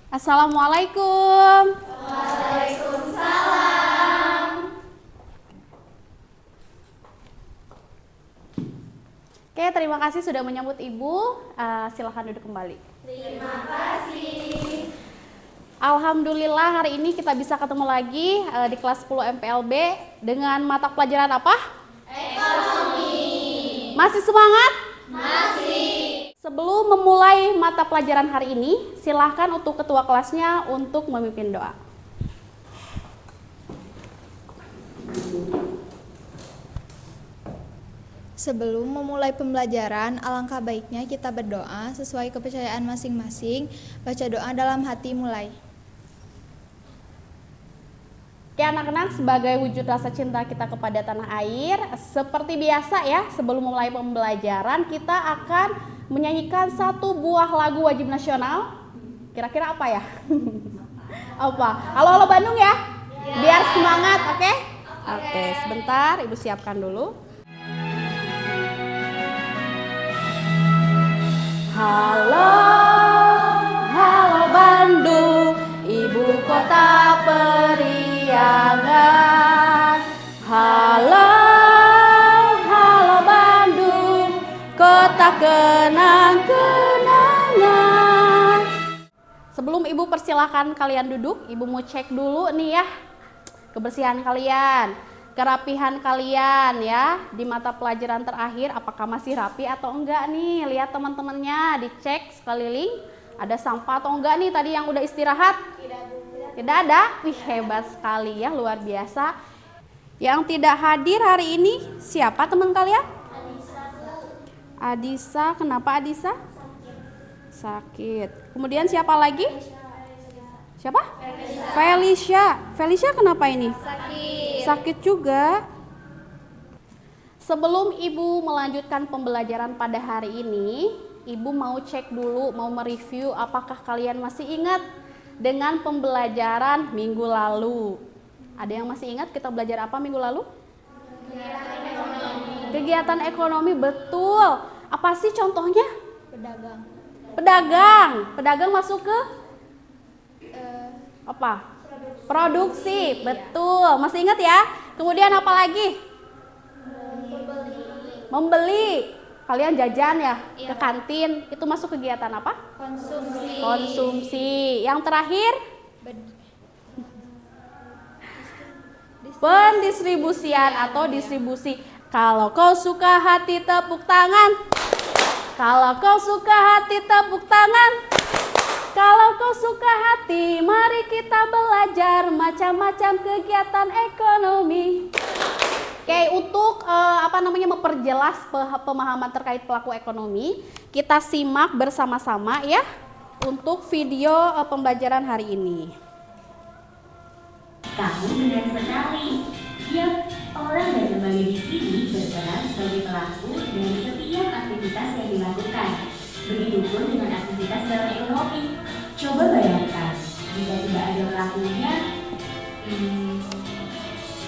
Assalamualaikum. Waalaikumsalam. Oke, terima kasih sudah menyambut Ibu. Silahkan duduk kembali. Terima kasih. Alhamdulillah hari ini kita bisa ketemu lagi di kelas 10 MPLB dengan mata pelajaran apa? Ekonomi. Masih semangat? Masih. Sebelum memulai mata pelajaran hari ini, silahkan untuk ketua kelasnya untuk memimpin doa. Sebelum memulai pembelajaran, alangkah baiknya kita berdoa sesuai kepercayaan masing-masing. Baca doa dalam hati mulai. Oke anak-anak, sebagai wujud rasa cinta kita kepada tanah air, seperti biasa ya, sebelum memulai pembelajaran kita akan menyanyikan satu buah lagu wajib nasional. Kira-kira apa ya? Apa? Halo Bandung ya? Biar semangat, oke? Oke, sebentar Ibu siapkan dulu. Halo, halo Bandung, ibu kota periangan. Halo, halo Bandung, kota kenang-kenangan. Sebelum Ibu persilahkan kalian duduk, Ibu mau cek dulu nih ya, kebersihan kalian, kerapihan kalian ya di mata pelajaran terakhir, apakah masih rapi atau enggak nih. Lihat teman-temannya, dicek sekeliling ada sampah atau enggak nih tadi yang udah istirahat. Tidak ada. Wih, hebat sekali ya, luar biasa. Yang tidak hadir hari ini siapa teman kalian? Adisa. Kenapa Adisa? Sakit. Kemudian siapa lagi? Siapa? Felicia. Felicia kenapa ini? Sakit juga. Sebelum Ibu melanjutkan pembelajaran pada hari ini, Ibu mau cek dulu, mau mereview apakah kalian masih ingat dengan pembelajaran minggu lalu. Ada yang masih ingat kita belajar apa minggu lalu? Kegiatan ekonomi, betul. Apa sih contohnya? Pedagang. Pedagang masuk ke apa? Produksi, betul. Masih ingat ya? Kemudian apa lagi? Membeli. Kalian jajan ya ke kantin. Itu masuk kegiatan apa? Konsumsi. Yang terakhir? Pendistribusian atau distribusi. Kalau kau suka hati tepuk tangan. Kalau kau suka hati tepuk tangan. Kalau kau suka hati, mari kita belajar macam-macam kegiatan ekonomi. Oke, untuk memperjelas pemahaman terkait pelaku ekonomi, kita simak bersama-sama ya untuk video pembelajaran hari ini. Kamu benar sekali. Tiap orang dan lembaga di sini berperan sebagai pelaku dari setiap aktivitas yang dilakukan. Begitupun dengan aktivitas dalam ekonomi. Coba bayangkan, jika tidak ada pelakunya,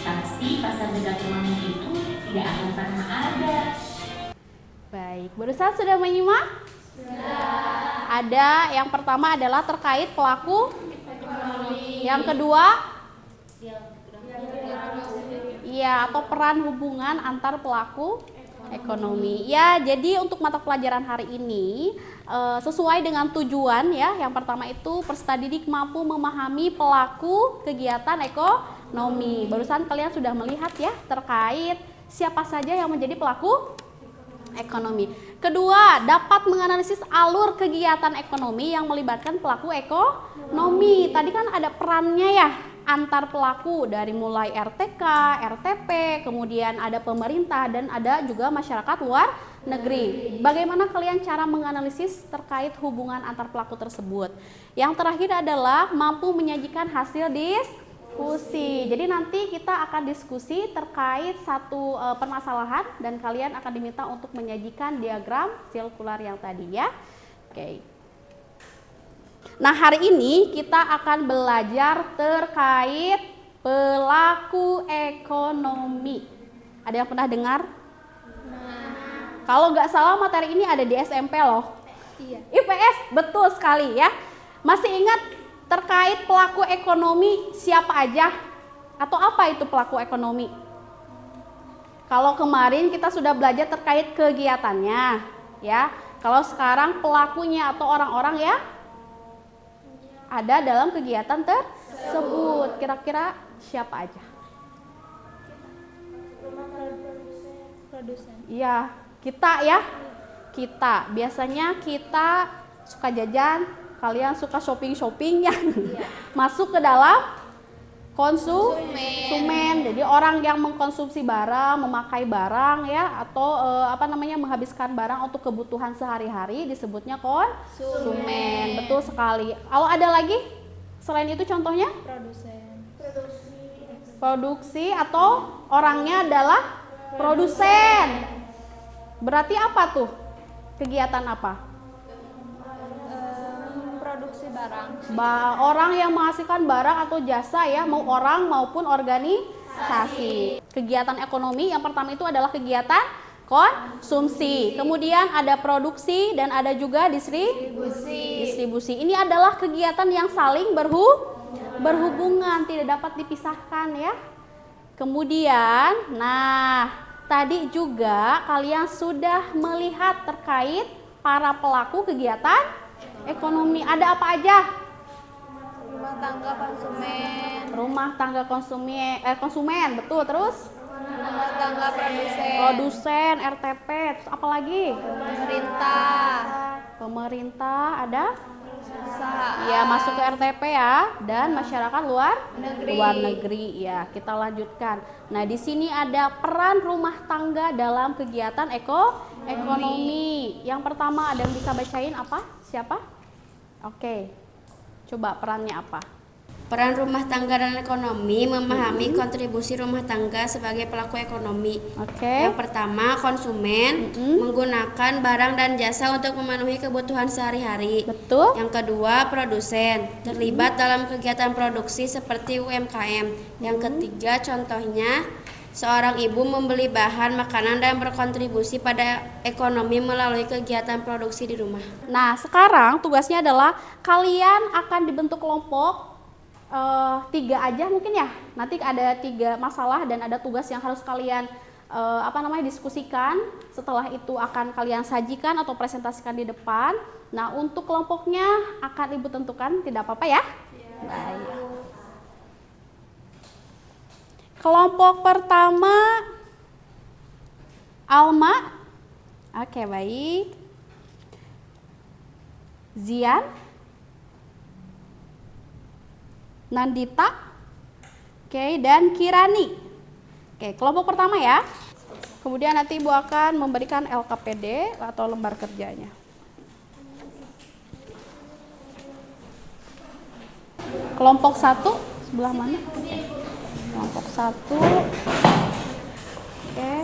pasti pasar dekat rumahmu itu tidak akan pernah ada. Baik, berusaha sudah menyimak? Sudah. Ada yang pertama adalah terkait pelaku ekonomi. Yang kedua? Iya, atau peran hubungan antar pelaku ekonomi. Ya, jadi untuk mata pelajaran hari ini sesuai dengan tujuan ya. Yang pertama itu peserta didik mampu memahami pelaku kegiatan ekonomi. Barusan kalian sudah melihat ya terkait siapa saja yang menjadi pelaku ekonomi. Kedua, dapat menganalisis alur kegiatan ekonomi yang melibatkan pelaku ekonomi. Tadi kan ada perannya ya antar pelaku dari mulai RTK, RTP, kemudian ada pemerintah dan ada juga masyarakat luar negeri. Bagaimana kalian cara menganalisis terkait hubungan antar pelaku tersebut? Yang terakhir adalah mampu menyajikan hasil diskusi. Jadi nanti kita akan diskusi terkait satu permasalahan dan kalian akan diminta untuk menyajikan diagram sirkular yang tadi ya. Oke. Nah, hari ini kita akan belajar terkait pelaku ekonomi. Ada yang pernah dengar? Kalau nggak salah materi ini ada di SMP loh. Iya. IPS, betul sekali ya. Masih ingat terkait pelaku ekonomi siapa aja? Atau apa itu pelaku ekonomi? Kalau kemarin kita sudah belajar terkait kegiatannya, ya. Kalau sekarang pelakunya atau orang-orang ya ada dalam kegiatan tersebut. Kira-kira siapa aja? Produsen. Iya, kita ya. Kita. Biasanya kita suka jajan, kalian suka shopping-shopping ya. Masuk ke dalam konsumen. Jadi orang yang mengkonsumsi barang, memakai barang ya, atau menghabiskan barang untuk kebutuhan sehari-hari disebutnya konsumen. Betul sekali. Kalau ada lagi selain itu contohnya? Produksi atau orangnya adalah produsen. Berarti apa tuh? Kegiatan apa? Produksi barang. Orang yang menghasilkan barang atau jasa ya, mau orang maupun organisasi. Kegiatan ekonomi yang pertama itu adalah kegiatan konsumsi. Kemudian ada produksi dan ada juga distribusi. Ini adalah kegiatan yang saling berhubungan, tidak dapat dipisahkan ya. Kemudian, nah, tadi juga kalian sudah melihat terkait para pelaku kegiatan ekonomi. Ada apa aja? Rumah tangga konsumen. Rumah tangga konsumen, betul. Terus Rumah tangga produsen, RTP, terus apa lagi? Pemerintah ada? Ya, masuk ke RTP ya, dan masyarakat luar negeri ya. Kita lanjutkan. Nah, di sini ada peran rumah tangga dalam kegiatan ekonomi. Yang pertama ada yang bisa bacain apa? Siapa? Oke. Coba perannya apa? Peran rumah tangga dalam ekonomi memahami kontribusi rumah tangga sebagai pelaku ekonomi. Oke. Yang pertama, konsumen menggunakan barang dan jasa untuk memenuhi kebutuhan sehari-hari. Betul. Yang kedua, produsen terlibat dalam kegiatan produksi seperti UMKM. Yang ketiga, contohnya seorang ibu membeli bahan makanan dan berkontribusi pada ekonomi melalui kegiatan produksi di rumah. Nah, sekarang tugasnya adalah kalian akan dibentuk kelompok 3 aja mungkin ya. Nanti ada 3 masalah dan ada tugas yang harus kalian diskusikan. Setelah itu akan kalian sajikan atau presentasikan di depan. Nah, untuk kelompoknya akan Ibu tentukan, tidak apa-apa ya? Baik. Kelompok pertama Alma. Oke, baik. Zian, Nandita, oke, dan Kirani. Oke, kelompok pertama ya. Kemudian nanti Ibu akan memberikan LKPD atau lembar kerjanya. Kelompok 1 sebelah mana? Kelompok 1. Oke,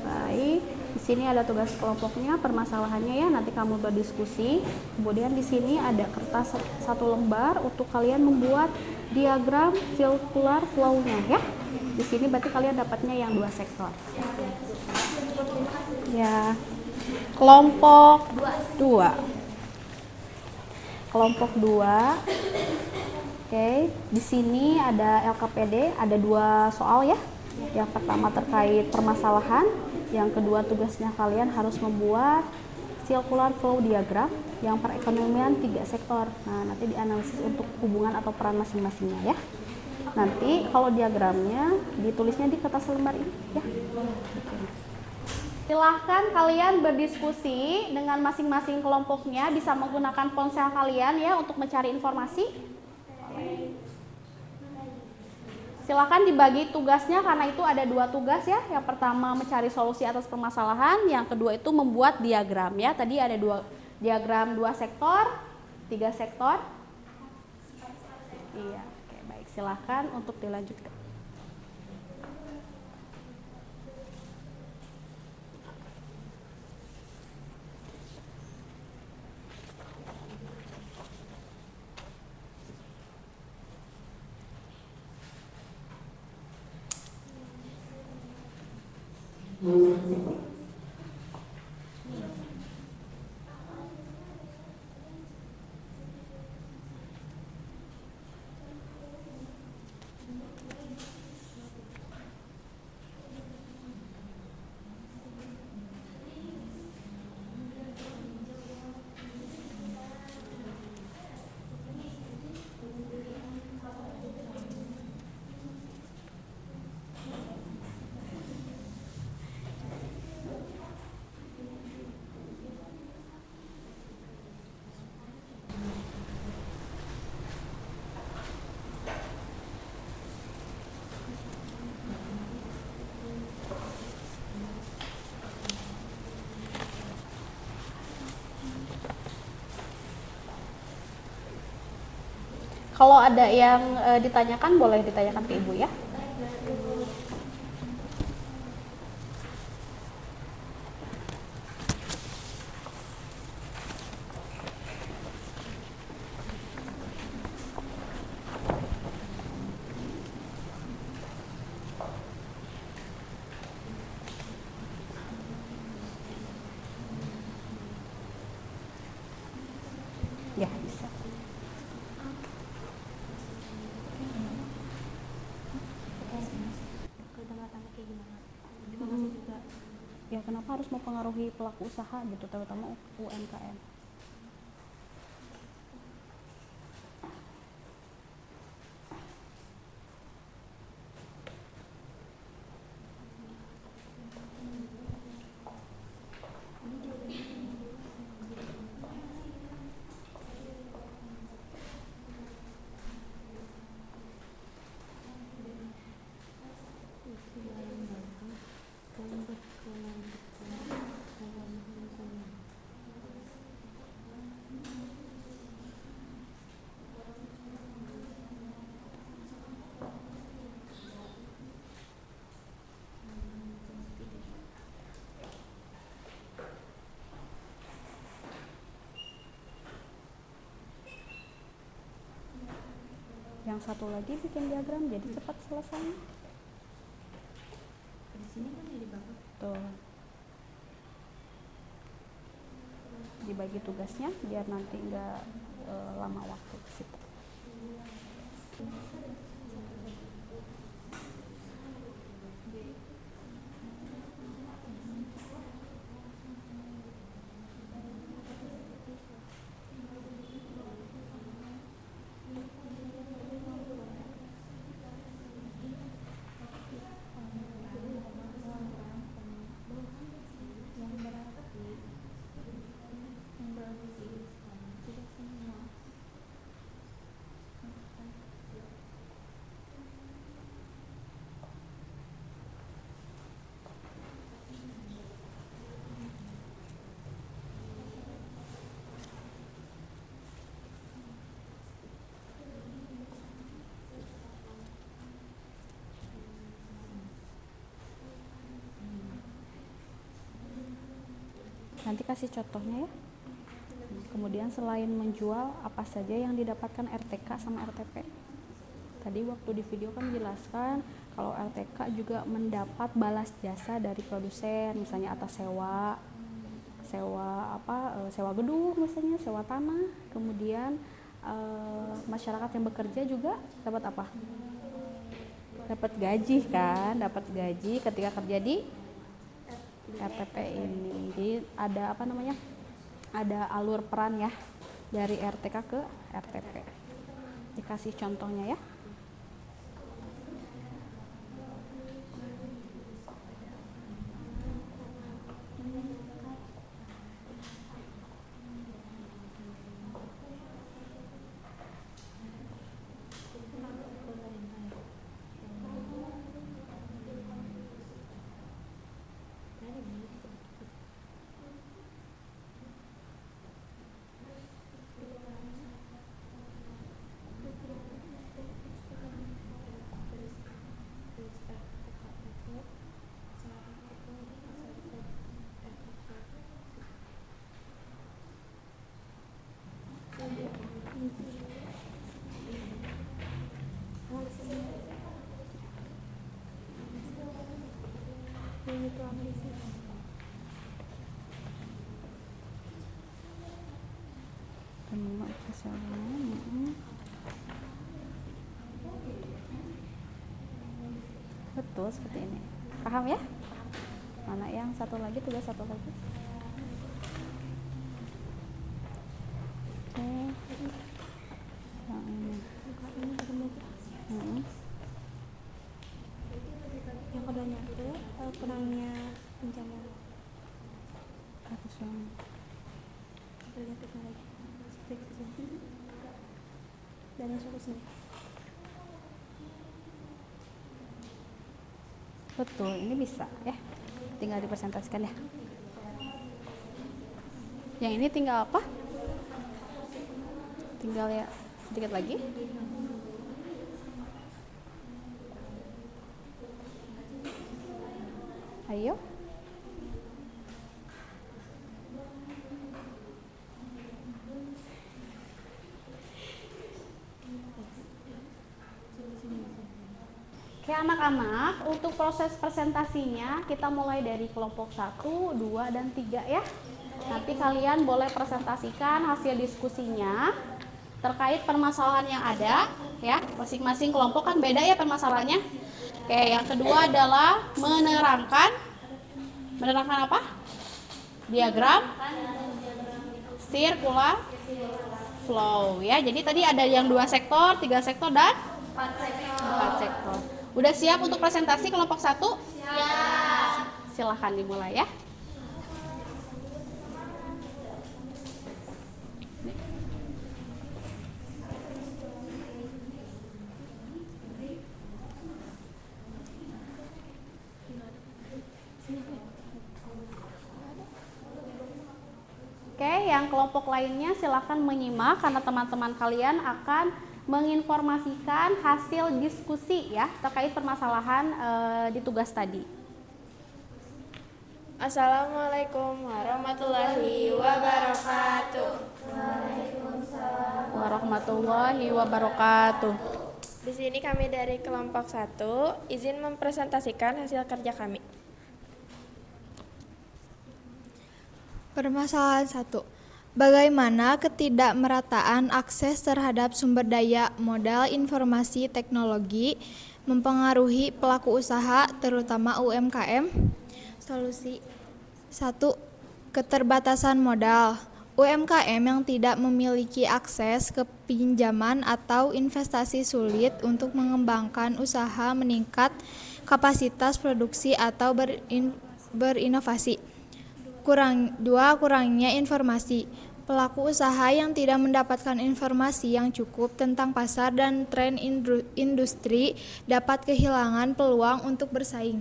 baik. Di sini ada tugas kelompoknya, permasalahannya ya, nanti kamu berdiskusi. Kemudian di sini ada kertas 1 lembar untuk kalian membuat diagram circular flow-nya ya. Di sini berarti kalian dapatnya yang 2 sektor. Ya. Kelompok 2. Kelompok 2. Oke, di sini ada LKPD, ada 2 soal ya. Yang pertama terkait permasalahan, yang kedua tugasnya kalian harus membuat circular flow diagram yang perekonomian 3 sektor. Nah, nanti dianalisis untuk hubungan atau peran masing-masingnya ya. Nanti kalau diagramnya ditulisnya di kertas lembar ini ya. Silahkan kalian berdiskusi dengan masing-masing kelompoknya, bisa menggunakan ponsel kalian ya untuk mencari informasi. Silakan dibagi tugasnya karena itu ada 2 tugas ya. Yang pertama mencari solusi atas permasalahan, yang kedua itu membuat diagram ya. Tadi ada 2 diagram 2 sektor, 3 sektor. Iya, oke, baik. Silakan untuk dilanjutkan. Kalau ada yang ditanyakan boleh ditanyakan ke Ibu ya. Ya, bisa. Ya, kenapa harus mempengaruhi pelaku usaha gitu, terutama UMKM? Yang satu lagi bikin diagram jadi cepat selesai. Di sini kan jadi bapak. Tuh. Dibagi tugasnya biar nanti nggak lama waktu ke situ. Nanti kasih contohnya ya. Kemudian selain menjual, apa saja yang didapatkan RTK sama RTP? Tadi waktu di video kan menjelaskan kalau RTK juga mendapat balas jasa dari produsen, misalnya atas sewa gedung, misalnya sewa tanah. Kemudian masyarakat yang bekerja juga dapat apa? Dapat gaji kan, dapat gaji ketika kerja di RTP ini. Jadi ada ada alur peran ya dari RTK ke RTP. Dikasih contohnya ya. Betul, seperti ini. Paham ya? Mana yang satu lagi, tugas satu lagi? Oke. Yang ini. Yang keduanya itu kurangnya pinjaman. Harus yang Belajar teknologi seperti itu. Dan yang solusinya. betul, ini bisa ya. Tinggal dipresentasikan ya. Yang ini tinggal apa? Tinggal ya Sedikit lagi. Ayo. Oke anak-anak, untuk proses presentasinya kita mulai dari kelompok 1, 2, dan 3 ya. Nanti kalian boleh presentasikan hasil diskusinya terkait permasalahan yang ada ya. Masing-masing kelompok kan beda ya permasalahannya. Oke, yang kedua adalah menerangkan apa? Diagram circular flow ya. Jadi tadi ada yang 2 sektor, 3 sektor, dan 4 sektor. Udah siap untuk presentasi kelompok 1? Siap. Silahkan dimulai ya. Oke, yang kelompok lainnya silahkan menyimak karena teman-teman kalian akan menginformasikan hasil diskusi ya terkait permasalahan di tugas tadi. Assalamualaikum warahmatullahi wabarakatuh. Warahmatullahi wabarakatuh. Di sini kami dari kelompok 1 izin mempresentasikan hasil kerja kami. Permasalahan 1. Bagaimana ketidakmerataan akses terhadap sumber daya modal informasi teknologi mempengaruhi pelaku usaha terutama UMKM? Solusi 1. Keterbatasan modal. UMKM yang tidak memiliki akses ke pinjaman atau investasi sulit untuk mengembangkan usaha meningkat kapasitas produksi atau berinovasi. Kurangnya informasi. Pelaku usaha yang tidak mendapatkan informasi yang cukup tentang pasar dan tren industri dapat kehilangan peluang untuk bersaing.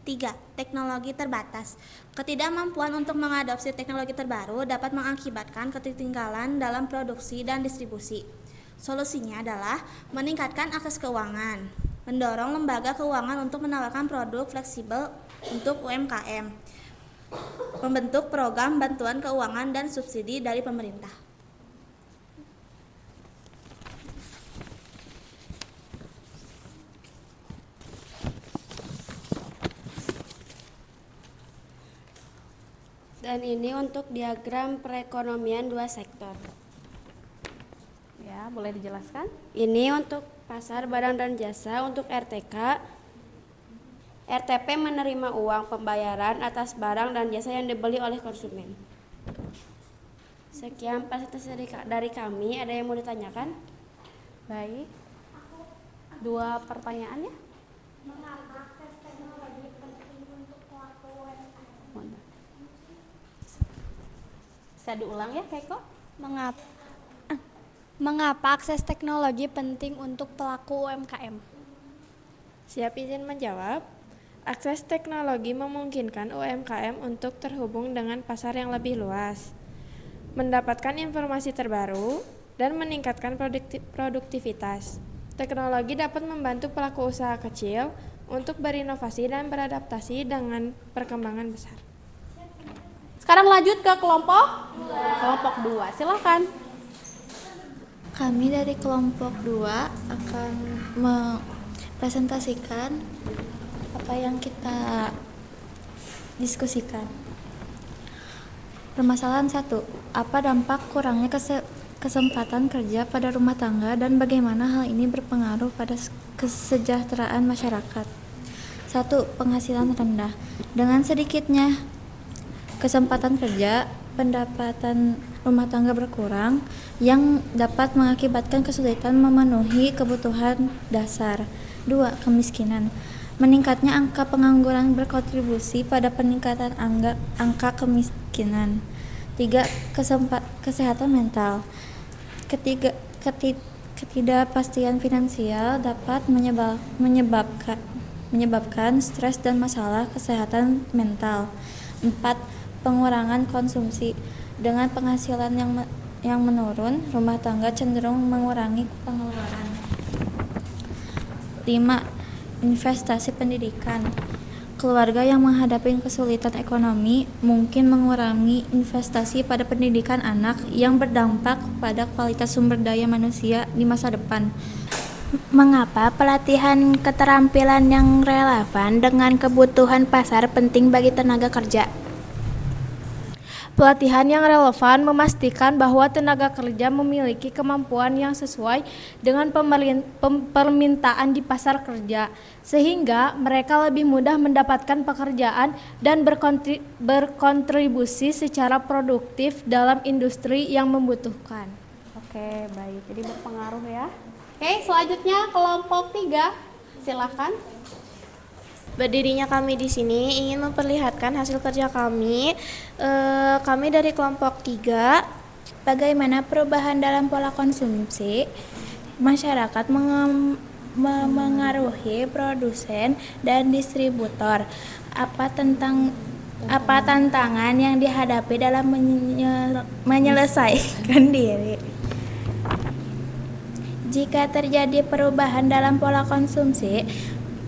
3. Teknologi terbatas. Ketidakmampuan untuk mengadopsi teknologi terbaru dapat mengakibatkan ketertinggalan dalam produksi dan distribusi. Solusinya adalah meningkatkan akses keuangan, mendorong lembaga keuangan untuk menawarkan produk fleksibel untuk UMKM, membentuk program bantuan keuangan dan subsidi dari pemerintah. Dan ini untuk diagram perekonomian 2 sektor. Ya, boleh dijelaskan? Ini untuk pasar barang dan jasa untuk RTK. RTP menerima uang pembayaran atas barang dan jasa yang dibeli oleh konsumen. Sekian presentasi dari kami. Ada yang mau ditanyakan? Baik. 2 pertanyaan ya. Mengapa akses teknologi penting untuk pelaku UMKM? Bisa diulang ya, Keiko? Mengapa akses teknologi penting untuk pelaku UMKM? Siap izin menjawab. Akses teknologi memungkinkan UMKM untuk terhubung dengan pasar yang lebih luas, mendapatkan informasi terbaru, dan meningkatkan produktivitas. Teknologi dapat membantu pelaku usaha kecil untuk berinovasi dan beradaptasi dengan perkembangan besar. Sekarang lanjut ke kelompok 2. Silakan. Kami dari kelompok 2 akan mempresentasikan apa yang kita diskusikan. Permasalahan 1. Apa dampak kurangnya kesempatan kerja pada rumah tangga dan bagaimana hal ini berpengaruh pada kesejahteraan masyarakat? 1. Penghasilan rendah. Dengan sedikitnya kesempatan kerja, pendapatan rumah tangga berkurang yang dapat mengakibatkan kesulitan memenuhi kebutuhan dasar. 2. Kemiskinan. Meningkatnya angka pengangguran berkontribusi pada peningkatan angka kemiskinan. 3. Kesehatan mental. Ketidakpastian finansial dapat menyebabkan stres dan masalah kesehatan mental. 4. Pengurangan konsumsi. Dengan penghasilan yang menurun, rumah tangga cenderung mengurangi pengeluaran. 5. Investasi pendidikan. Keluarga yang menghadapi kesulitan ekonomi mungkin mengurangi investasi pada pendidikan anak yang berdampak pada kualitas sumber daya manusia di masa depan. Mengapa pelatihan keterampilan yang relevan dengan kebutuhan pasar penting bagi tenaga kerja? Pelatihan yang relevan memastikan bahwa tenaga kerja memiliki kemampuan yang sesuai dengan permintaan di pasar kerja, sehingga mereka lebih mudah mendapatkan pekerjaan dan berkontribusi secara produktif dalam industri yang membutuhkan. Oke, baik. Jadi berpengaruh ya. Oke, selanjutnya kelompok 3. Silakan. Berdirinya kami di sini ingin memperlihatkan hasil kerja kami. Kami dari kelompok 3. Bagaimana perubahan dalam pola konsumsi masyarakat mengaruhi produsen dan distributor? Apa tantangan yang dihadapi dalam menyelesaikan diri? Jika terjadi perubahan dalam pola konsumsi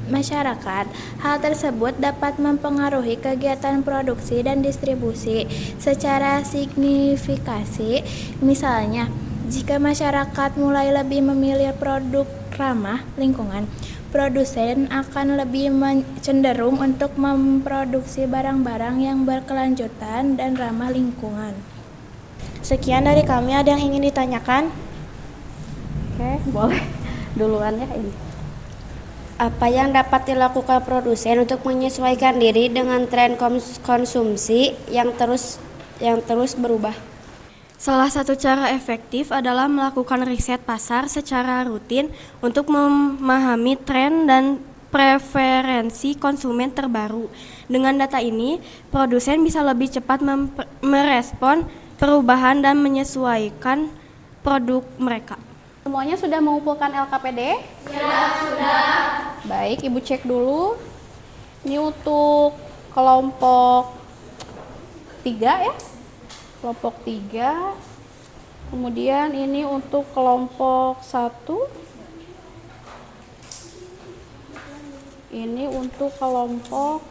masyarakat, hal tersebut dapat mempengaruhi kegiatan produksi dan distribusi secara signifikasi. Misalnya, jika masyarakat mulai lebih memilih produk ramah lingkungan, produsen akan lebih cenderung untuk memproduksi barang-barang yang berkelanjutan dan ramah lingkungan. Sekian dari kami, ada yang ingin ditanyakan? Oke, boleh duluan ya ini. Apa yang dapat dilakukan produsen untuk menyesuaikan diri dengan tren konsumsi yang terus berubah? Salah satu cara efektif adalah melakukan riset pasar secara rutin untuk memahami tren dan preferensi konsumen terbaru. Dengan data ini, produsen bisa lebih cepat merespon perubahan dan menyesuaikan produk mereka. Semuanya sudah mengumpulkan LKPD? Sudah. Baik, Ibu cek dulu. Ini untuk kelompok 3 ya. Kelompok 3. Kemudian ini untuk kelompok 1. Ini untuk kelompok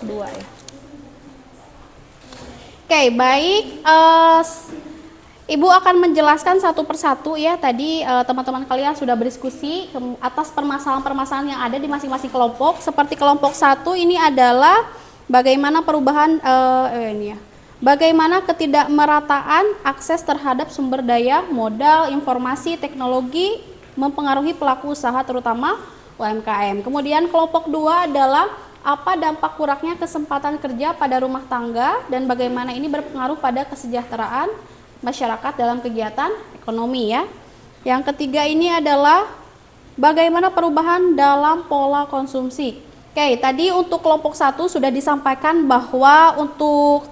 2 ya. Oke, baik. Ibu akan menjelaskan satu persatu ya. Tadi teman-teman kalian sudah berdiskusi atas permasalahan-permasalahan yang ada di masing-masing kelompok. Seperti kelompok 1 ini adalah bagaimana perubahan bagaimana ketidakmerataan akses terhadap sumber daya, modal, informasi, teknologi mempengaruhi pelaku usaha terutama UMKM. Kemudian kelompok 2 adalah apa dampak kurangnya kesempatan kerja pada rumah tangga dan bagaimana ini berpengaruh pada kesejahteraan masyarakat dalam kegiatan ekonomi ya. Yang ketiga ini adalah bagaimana perubahan dalam pola konsumsi. Oke, tadi untuk kelompok 1 sudah disampaikan bahwa untuk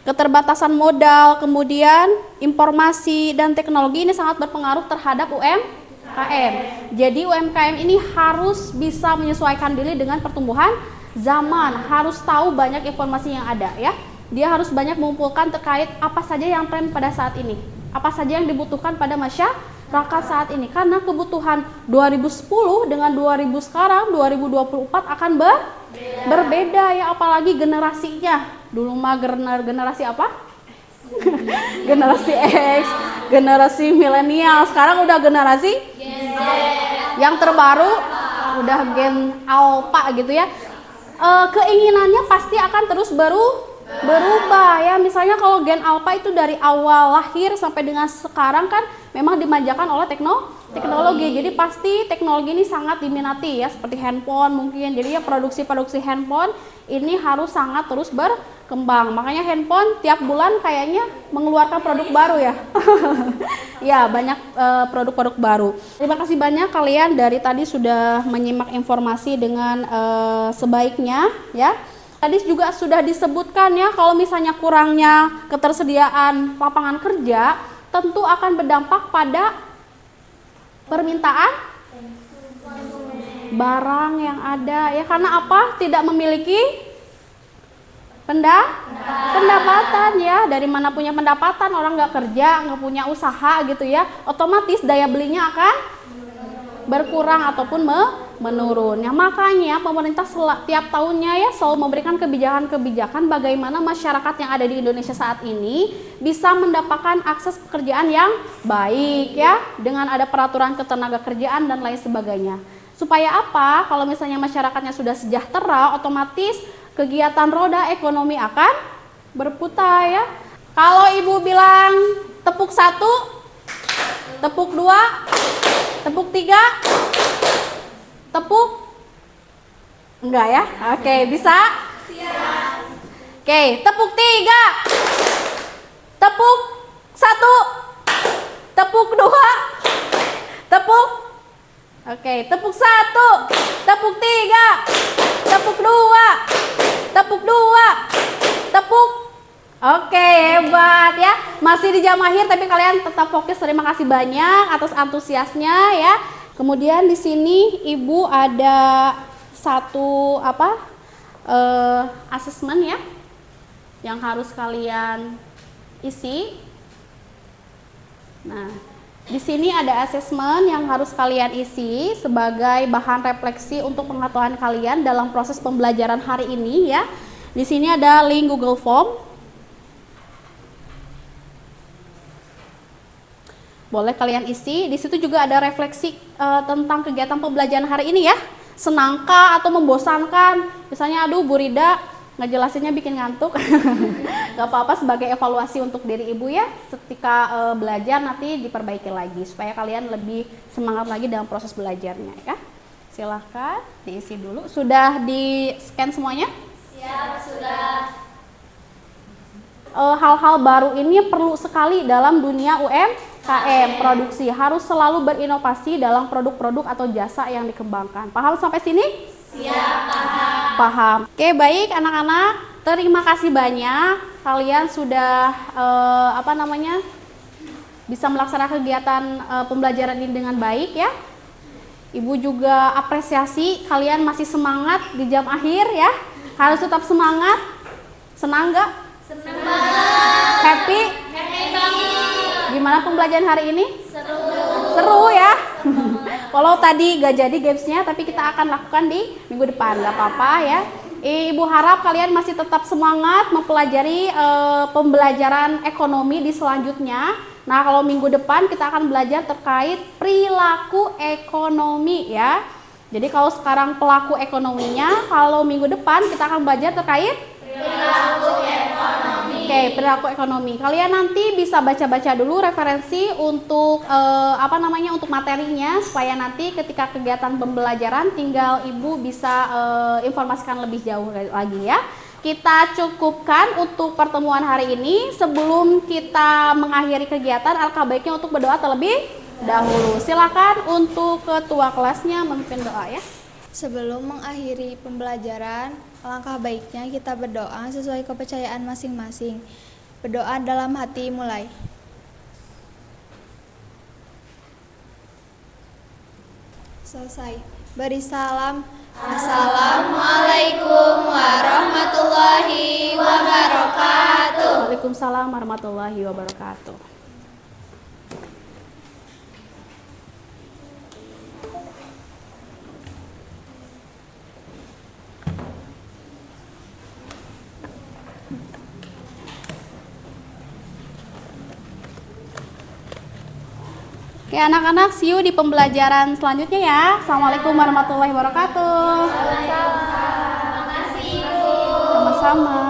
keterbatasan modal, kemudian informasi dan teknologi ini sangat berpengaruh terhadap UMKM. Jadi UMKM ini harus bisa menyesuaikan diri dengan pertumbuhan zaman, harus tahu banyak informasi yang ada ya. Dia harus banyak mengumpulkan terkait apa saja yang tren pada saat ini, apa saja yang dibutuhkan pada masyarakat saat ini. Karena kebutuhan 2010 dengan 2000 sekarang, 2024 akan berbeda ya, apalagi generasinya. Dulu mah generasi apa? Generasi X, generasi milenial. Sekarang udah generasi Gen Z. Yang terbaru udah Gen Alpha gitu ya. Keinginannya pasti akan terus berubah ya. Misalnya kalau Gen Alpha itu dari awal lahir sampai dengan sekarang kan memang dimanjakan oleh teknologi. Jadi pasti teknologi ini sangat diminati ya, seperti handphone mungkin. Jadi ya produksi handphone ini harus sangat terus berkembang. Makanya handphone tiap bulan kayaknya mengeluarkan produk baru ya. Ya, banyak produk-produk baru. Terima kasih banyak kalian dari tadi sudah menyimak informasi dengan sebaiknya ya. Tadi juga sudah disebutkan ya, kalau misalnya kurangnya ketersediaan lapangan kerja, tentu akan berdampak pada permintaan barang yang ada ya. Karena apa? Tidak memiliki Pendapatan ya, dari mana punya pendapatan, orang nggak kerja, nggak punya usaha gitu ya, otomatis daya belinya akan berkurang ataupun menurun. Ya, makanya pemerintah tiap tahunnya ya selalu memberikan kebijakan-kebijakan bagaimana masyarakat yang ada di Indonesia saat ini bisa mendapatkan akses pekerjaan yang baik ya, dengan ada peraturan ketenagakerjaan dan lain sebagainya. Supaya apa? Kalau misalnya masyarakatnya sudah sejahtera, otomatis kegiatan roda ekonomi akan berputar ya. Kalau ibu bilang tepuk 1, tepuk 2, tepuk 3, tepuk enggak ya? Oke, bisa? Siap. Oke, tepuk 3, tepuk 1, tepuk 2, tepuk. Oke, tepuk 1, tepuk 3, tepuk 2, tepuk 2, tepuk. Oke, hebat ya. Masih di jam akhir tapi kalian tetap fokus. Terima kasih banyak atas antusiasnya ya. Kemudian di sini Ibu ada satu asesmen ya yang harus kalian isi. Nah, di sini ada asesmen yang harus kalian isi sebagai bahan refleksi untuk pengetahuan kalian dalam proses pembelajaran hari ini ya. Di sini ada link Google Form. Boleh kalian isi. Di situ juga ada refleksi tentang kegiatan pembelajaran hari ini ya. Senangkah atau membosankan? Misalnya, aduh Bu Rida ngejelasinnya bikin ngantuk. Gak apa-apa, sebagai evaluasi untuk diri ibu ya, ketika belajar nanti diperbaiki lagi supaya kalian lebih semangat lagi dalam proses belajarnya ya. Silahkan diisi dulu. Sudah di scan semuanya? Siap, sudah. Hal-hal baru ini perlu sekali dalam dunia UMKM produksi, harus selalu berinovasi dalam produk-produk atau jasa yang dikembangkan. Paham sampai sini? Siap, paham. Oke, baik anak-anak, terima kasih banyak kalian sudah bisa melaksanakan kegiatan pembelajaran ini dengan baik ya. Ibu juga apresiasi kalian masih semangat di jam akhir ya. Harus tetap semangat. Senang nggak? Senang banget. Happy? Happy banget. Gimana pembelajaran hari ini? Seru ya. Walau tadi gak jadi gamesnya, tapi kita akan lakukan di minggu depan, gak apa-apa ya. Ibu harap kalian masih tetap semangat mempelajari pembelajaran ekonomi di selanjutnya. Nah, kalau minggu depan kita akan belajar terkait perilaku ekonomi ya. Jadi kalau sekarang pelaku ekonominya, kalau minggu depan kita akan belajar terkait perilaku ekonomi. Oke, perilaku ekonomi. Kalian nanti bisa baca-baca dulu referensi untuk untuk materinya supaya nanti ketika kegiatan pembelajaran tinggal ibu bisa informasikan lebih jauh lagi ya. Kita cukupkan untuk pertemuan hari ini. Sebelum kita mengakhiri kegiatan, alangkah baiknya untuk berdoa terlebih dahulu. Silakan untuk ketua kelasnya memimpin doa ya. Sebelum mengakhiri pembelajaran, alangkah baiknya kita berdoa sesuai kepercayaan masing-masing. Berdoa dalam hati mulai. Selesai. Beri salam. Assalamualaikum warahmatullahi wabarakatuh. Waalaikumsalam warahmatullahi wabarakatuh. Oke anak-anak, see you di pembelajaran selanjutnya ya. Assalamualaikum warahmatullahi wabarakatuh. Terima kasih, Ibu. Sama-sama.